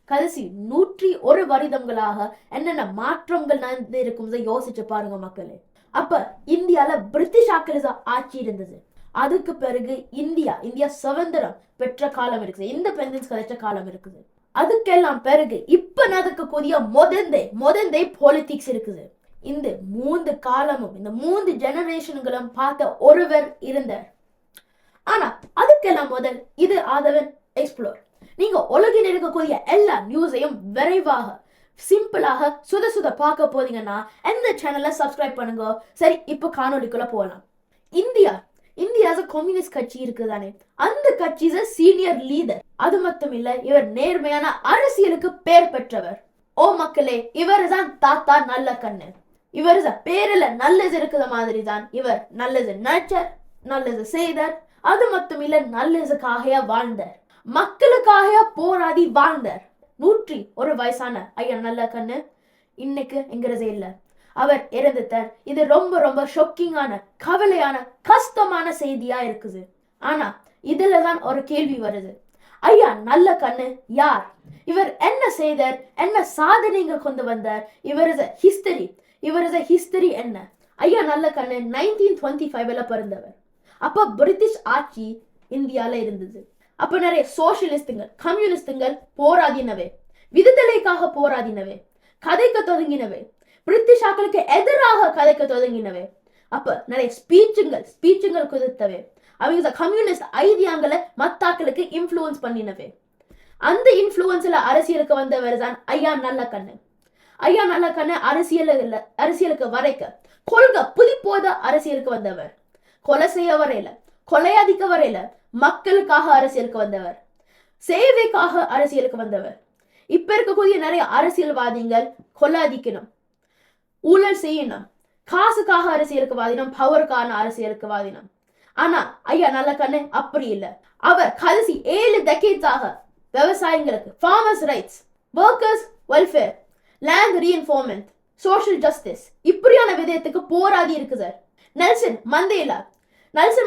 கடைசி 101 வருடங்களாக என்னென்ன மாற்றங்கள் நடந்து இருக்கும் யோசிச்சு பாருங்க மக்களே. அப்ப இந்தியால பிரிட்டிஷ் ஆட்சி இருந்தது. அதுக்கு பிறகு இந்தியா சுதந்திரம் பெற்ற காலம் இருக்குது, இண்டிபெண்டன்ஸ் கிடைச்ச காலம் இருக்குது. அதுக்கெல்லாம் பிறகு இப்ப நடக்கக்கூடிய முதந்தே பாலிடிக்ஸ் இருக்குது. இந்த 3 காலமும் இந்த 3 ஜெனரேஷன்களும் பார்த்த ஒருவர் இருந்தார். ஆனா அதுக்கெல்லாம் முதல் இது ஆதவன் எக்ஸ்ப்ளோர். நீங்க உலகில் இருக்கக்கூடிய எல்லா நியூஸையும் விரைவாக சிம்பிளாக சுத பார்க்க போறீங்கன்னா இந்த சேனலை சப்ஸ்கிரைப் பண்ணுங்க. சரி, இப்ப காணொலிக்குள்ள போகலாம். இந்தியா கம்யூனிஸ்ட் கட்சி இருக்குதானே, அந்த கட்சி சீனியர் லீடர். அது மட்டும் இல்ல, இவர் நேர்மையான அரசியலுக்கு பேர் பெற்றவர். ஓ மக்களே, இவர் தான் தாத்தா நல்ல கண்ணு. இவர் பேரில் நல்லது இருக்கிற மாதிரி தான் இவர் நல்லது நினைச்சார், நல்லது செய்தார். அது மட்டும் இல்ல, நல்லதுக்காக வாழ்ந்தார், மக்களுக்காக போராடி வாழ்ந்தார். 101 வயசான ஐயா நல்ல கண்ணு இன்னைக்கு எங்கிறதே இல்ல, அவர் இறந்துட்டார். இது ரொம்ப ஷாக்கிங்கான, கவலையான, கஷ்டமான செய்தியா இருக்குது. ஆனா இதுலதான் ஒரு கேள்வி வருது, ஐயா நல்ல கண்ணு யார்? இவர் என்ன செய்தார்? என்ன சாதனைகள் கொண்டு வந்தார்? இவரது ஹிஸ்டரி என்ன? ஐயா நல்ல கண்ணு 1925 பிறந்தவர். அப்ப பிரிட்டிஷ் ஆட்சி இந்தியால இருந்தது. அப்ப நிறைய சோசியலிஸ்டுங்கள், கம்யூனிஸ்டுங்கள் போராடினவே, விடுதலைக்காக போராடினவே, கதைக்க தொடங்கினவே, பிரிட்டிஷ் ஆக்களுக்கு எதிராக கதைக்க தொடங்கினவே. அப்ப நிறைய ஸ்பீச்சுங்கள் கொடுத்தவே, அவங்க கம்யூனிஸ்ட் ஐடியாங்களை மத்தாக்களுக்கு இன்ஃப்ளூயன்ஸ் பண்ணினவே. அந்த இன்ஃப்ளூயன்ஸ்ல அரசியலுக்கு வந்தவர் தான் ஐயா நல்ல கண்ணு. ஐயா நல்ல கண்ணு அரசியலுக்கு வரைக்க கொள்கை புலிப்போத அரசியலுக்கு வந்தவர். கொலை செய்ய வரையில, கொலையாதிக்க வரையில, மக்களுக்காக அரசியலுக்கு வந்தவர், சேவைக்காக அரசியலுக்கு வந்தவர். இப்ப இருக்கக்கூடிய நிறைய அரசியல்வாதிகள் கொள்ளாதிக்கணும், ஊழல் செய்யணும், காசுக்காக அரசியலுக்கு வாதினம், பவருக்கான அரசியலுக்கு வாதினம். ஆனா ஐயா நல்ல கண்ணு அப்படி இல்லை. அவர் கடைசி 7 டெக்கேட்ஸாக விவசாயிகளுக்கு, farmers rights, workers welfare, land reinforcement, social justice இப்படியான விதயத்துக்கு போராடி இருக்குது. நெல்சன்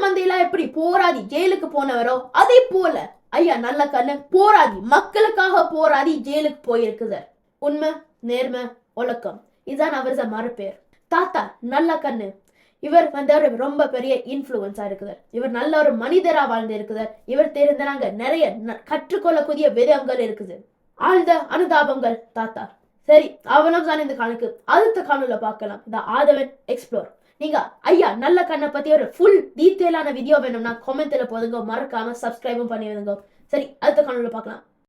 மண்டேலா எப்படி போராடி ஜெயிலுக்கு போனவரோ அதே போல ஐயா நல்ல கண்ணு போராடி, மக்களுக்காக போராடி ஜெயிலுக்கு போயிருக்குது. உண்மை, நேர்மை, ஒழுக்கம், இதுதான் அவரது மறுபேர். தாத்தா நல்ல கண்ணு இவர் ரொம்ப பெரிய இன்ஃப்ளூயன்ஸா இருக்குது. இவர் நல்ல ஒரு மனிதரா வாழ்ந்து இருக்குது. இவர் தெரிந்தாங்க நிறைய கற்றுக்கொள்ளக்கூடிய விதங்கள் இருக்குது, ஆழ்ந்த அனுதாபங்கள் தாத்தா. சரி, அவனும் தான் இந்த கணக்கு அடுத்த காணொலியில பார்க்கலாம். இந்த ஆதவன் எக்ஸ்ப்ளோர். நீங்க ஐயா நல்ல கண்ணை பத்தி ஒரு ஃபுல் டீட்டெயிலான வீடியோ வேணும்னா கமெண்ட்ல போதுங்க, மறக்காம சப்ஸ்கிரைபும் பண்ணி விடுங்க. சரி, அடுத்த காணொலியில பார்க்கலாம்.